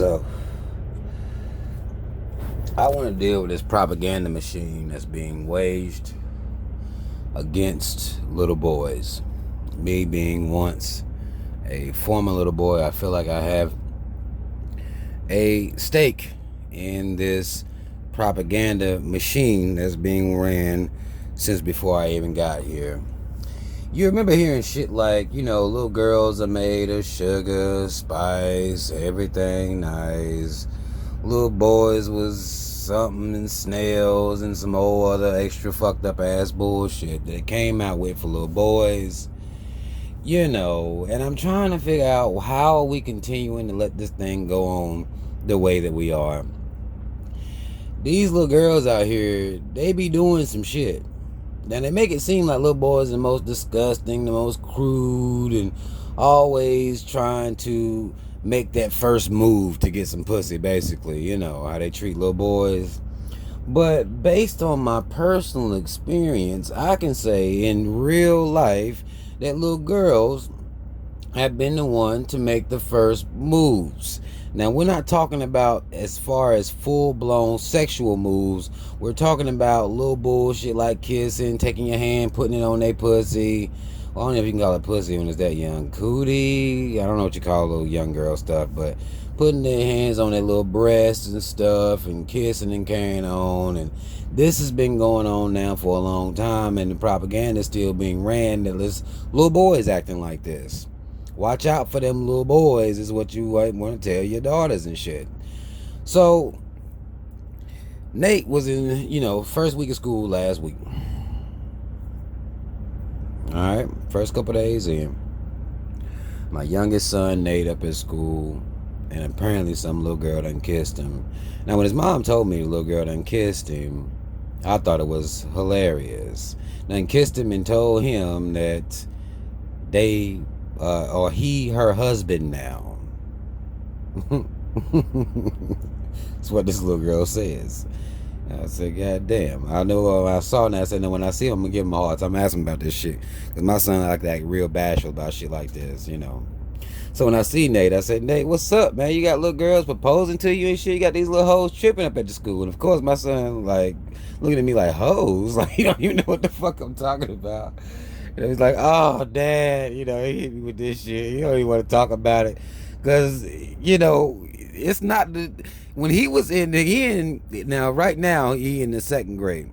So, I want to deal with this propaganda machine that's being waged against little boys. Me being once a former little boy, I feel like I have a stake in this propaganda machine that's being ran since before I even got here. You remember hearing shit like, little girls are made of sugar, spice, everything nice. Little boys was something and snails and some old other extra fucked up ass bullshit that came out with for little boys. And I'm trying to figure out how are we continuing to let this thing go on the way that we are. These little girls out here, they be doing some shit. Now they make it seem like little boys are the most disgusting, the most crude, and always trying to make that first move to get some pussy, basically. How they treat little boys. But based on my personal experience, I can say in real life that little girls have been the one to make the first moves. Now, we're not talking about as far as full-blown sexual moves. We're talking about little bullshit like kissing, taking your hand, putting it on their pussy. Well, I don't know if you can call it pussy when it's that young. Cootie. I don't know what you call little young girl stuff, but putting their hands on their little breasts and stuff and kissing and carrying on. And this has been going on now for a long time, and the propaganda is still being ran that little boys acting like this. Watch out for them little boys is what you want to tell your daughters and shit. So, Nate was in, first week of school last week. Alright, first couple days in. My youngest son, Nate, up at school, and apparently some little girl done kissed him. Now, when his mom told me the little girl done kissed him, I thought it was hilarious. Done kissed him and told him that they... or he, her husband now. That's what this little girl says. I said, God damn. I know I saw that. I said, no, when I see him, I'm going to give him a hard time. I'm asking about this shit. Because my son like that real bashful about shit like this, So when I see Nate, I said, Nate, what's up, man? You got little girls proposing to you and shit. You got these little hoes tripping up at the school. And of course, my son, looking at me like, hoes? Like, you don't even know what the fuck I'm talking about. And he's like, oh, Dad, he hit me with this shit. You don't even want to talk about it. Because, it's not when he was in the end, now, right now, he in the second grade.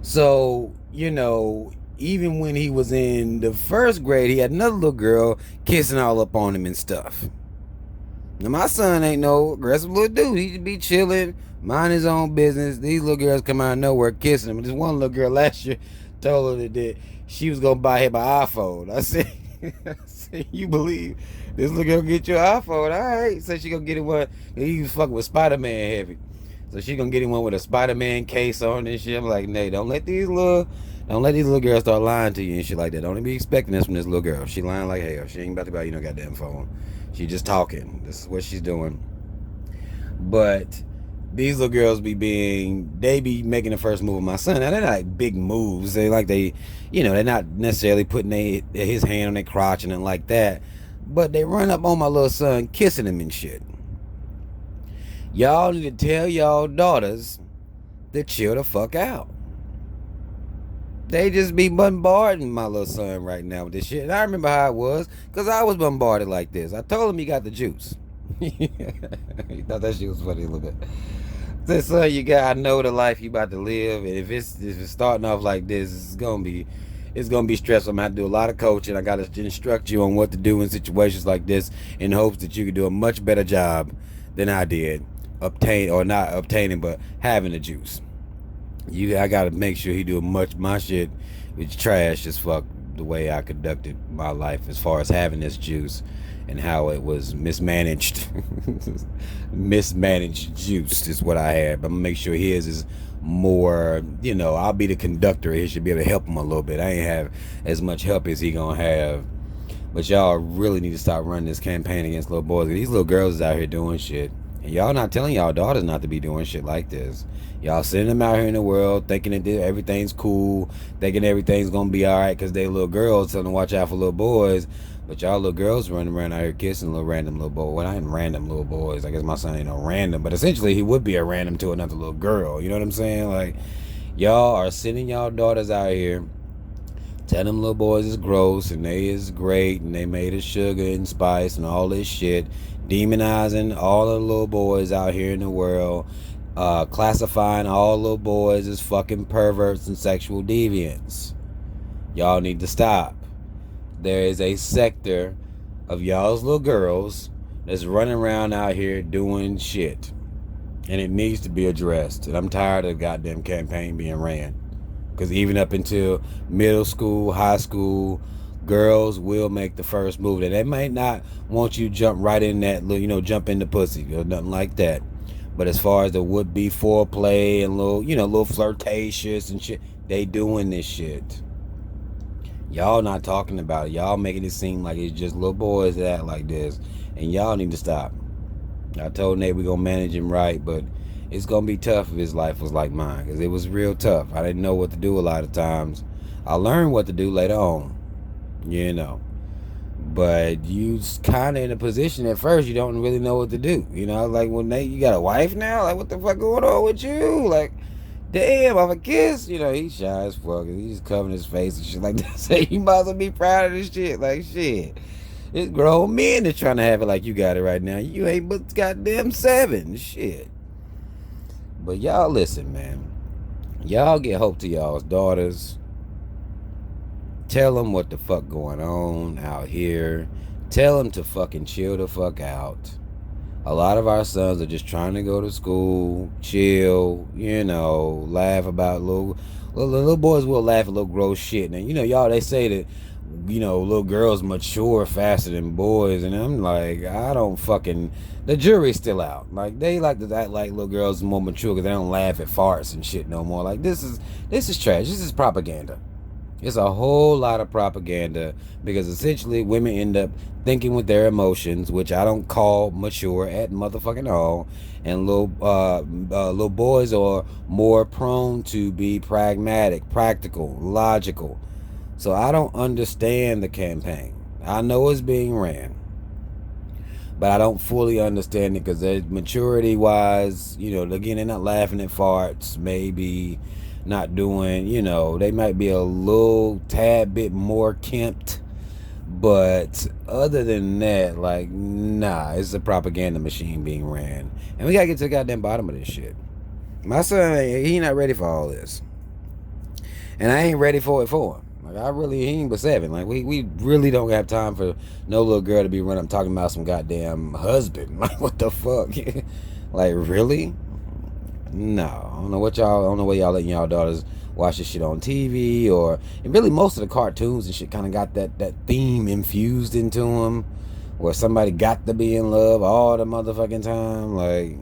So, even when he was in the first grade, he had another little girl kissing all up on him and stuff. Now, my son ain't no aggressive little dude. He just be chilling, mind his own business. These little girls come out of nowhere kissing him. This one little girl last year told her that she was gonna buy him an iPhone. I said, you believe this little girl get you an iPhone? All right. Said she gonna get him one. He was fucking with Spider-Man heavy, so she gonna get him one with a Spider-Man case on and shit. I'm like, Nate, don't let these little girls start lying to you and shit like that. Don't be expecting this from this little girl. She lying like hell. She ain't about to buy you no goddamn phone. She just talking. This is what she's doing. But these little girls they be making the first move with my son. Now, they're not like big moves. They're not necessarily putting his hand on their crotch and nothing like that. But they run up on my little son, kissing him and shit. Y'all need to tell y'all daughters to chill the fuck out. They just be bombarding my little son right now with this shit. And I remember how it was, because I was bombarded like this. I told him he got the juice. He thought that shit was funny a little bit. Said, son, I know the life you about to live, and if it's starting off like this, it's gonna be stressful. I'm gonna have to do a lot of coaching. I gotta instruct you on what to do in situations like this, in hopes that you can do a much better job than I did, not obtaining, but having the juice. I gotta make sure he do my shit is trash as fuck the way I conducted my life as far as having this juice. And how it was mismanaged. Mismanaged juice is what I had. But I'm going to make sure his is more, I'll be the conductor. He should be able to help him a little bit. I ain't have as much help as he going to have. But y'all really need to stop running this campaign against little boys. These little girls is out here doing shit. And y'all not telling y'all daughters not to be doing shit like this. Y'all sending them out here in the world thinking that everything's cool. Thinking everything's going to be all right because they little girls telling them to watch out for little boys. But y'all little girls running around out here kissing little random little boy. Well, I ain't random little boys. I guess my son ain't no random, but essentially he would be a random to another little girl. You know what I'm saying? Like, y'all are sending y'all daughters out here, telling them little boys is gross and they is great and they made of sugar and spice and all this shit, demonizing all the little boys out here in the world, classifying all little boys as fucking perverts and sexual deviants. Y'all need to stop. There is a sector of y'all's little girls that's running around out here doing shit. And it needs to be addressed. And I'm tired of the goddamn campaign being ran. Because even up until middle school, high school, girls will make the first move. And they might not want you to jump right in that, jump in the pussy or nothing like that. But as far as the would-be foreplay and little flirtatious and shit, they doing this shit. Y'all not talking about it. Y'all making it seem like it's just little boys that act like this. And y'all need to stop. I told Nate we're going to manage him right, but it's going to be tough if his life was like mine. Because it was real tough. I didn't know what to do a lot of times. I learned what to do later on. But you kind of in a position at first you don't really know what to do. Like, well, Nate, you got a wife now? Like, what the fuck going on with you? Like, damn, off a kiss, he's shy as fuck. He's covering his face and shit like that. Say, you might as well be proud of this shit. Like, shit. It's grown men that's trying to have it like you got it right now. You ain't but goddamn 7. Shit. But y'all listen, man. Y'all get hope to y'all's daughters. Tell them what the fuck going on out here. Tell them to fucking chill the fuck out. A lot of our sons are just trying to go to school, chill, laugh about little boys will laugh at little gross shit. And y'all, they say that, little girls mature faster than boys. And I'm like, the jury's still out. Like, they like to act like little girls are more mature because they don't laugh at farts and shit no more. Like, this is trash. This is propaganda. It's a whole lot of propaganda because essentially women end up thinking with their emotions, which I don't call mature at motherfucking all. And little boys are more prone to be pragmatic, practical, logical. So I don't understand the campaign. I know it's being ran, but I don't fully understand it because maturity-wise, again, they're not laughing at farts, maybe not doing, they might be a little tad bit more kempt, but other than that, like, nah, it's a propaganda machine being ran, and we gotta get to the goddamn bottom of this shit. My son, he not ready for all this, and I ain't ready for it for him. Like, he ain't but 7. Like, we really don't have time for no little girl to be running up talking about some goddamn husband. Like, what the fuck? Like, really? No, I don't know why y'all letting y'all daughters watch this shit on TV and really most of the cartoons and shit kind of got that theme infused into them where somebody got to be in love all the motherfucking time. Like,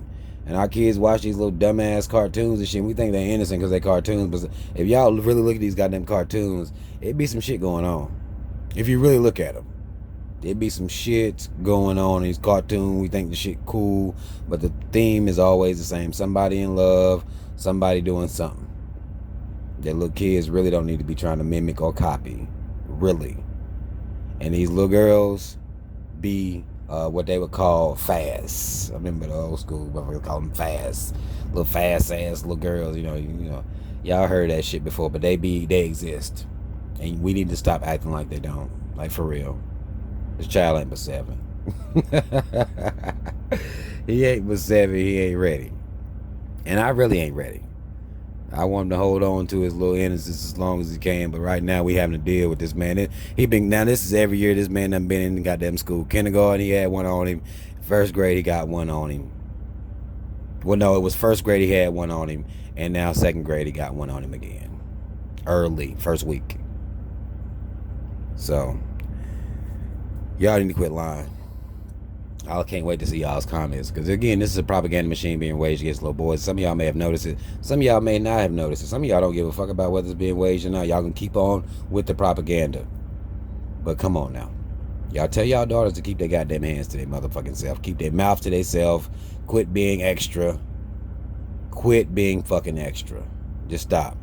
and our kids watch these little dumbass cartoons and shit. And we think they're innocent because they're cartoons, but if y'all really look at these goddamn cartoons, it'd be some shit going on. If you really look at them. There'd be some shit going on in these cartoons. We think the shit cool, but the theme is always the same. Somebody in love, somebody doing something. That little kids really don't need to be trying to mimic or copy. Really. And these little girls be what they would call fast. I remember the old school, but we would call them fast. Little fast ass little girls, Y'all heard that shit before, but they exist. And we need to stop acting like they don't. Like, for real. This child ain't but 7. He ain't but 7. He ain't ready. And I really ain't ready. I want him to hold on to his little innocence as long as he can. But right now we having to deal with this man. Now this is every year this man done been in the goddamn school. Kindergarten, he had one on him. First grade, he got one on him. Well, no, it was first grade he had one on him. And now second grade, he got one on him again. Early, first week. So y'all need to quit lying. I can't wait to see y'all's comments. Because, again, this is a propaganda machine being waged against little boys. Some of y'all may have noticed it. Some of y'all may not have noticed it. Some of y'all don't give a fuck about whether it's being waged or not. Y'all can keep on with the propaganda. But come on now. Y'all tell y'all daughters to keep their goddamn hands to their motherfucking self. Keep their mouth to themselves. Quit being extra. Quit being fucking extra. Just stop.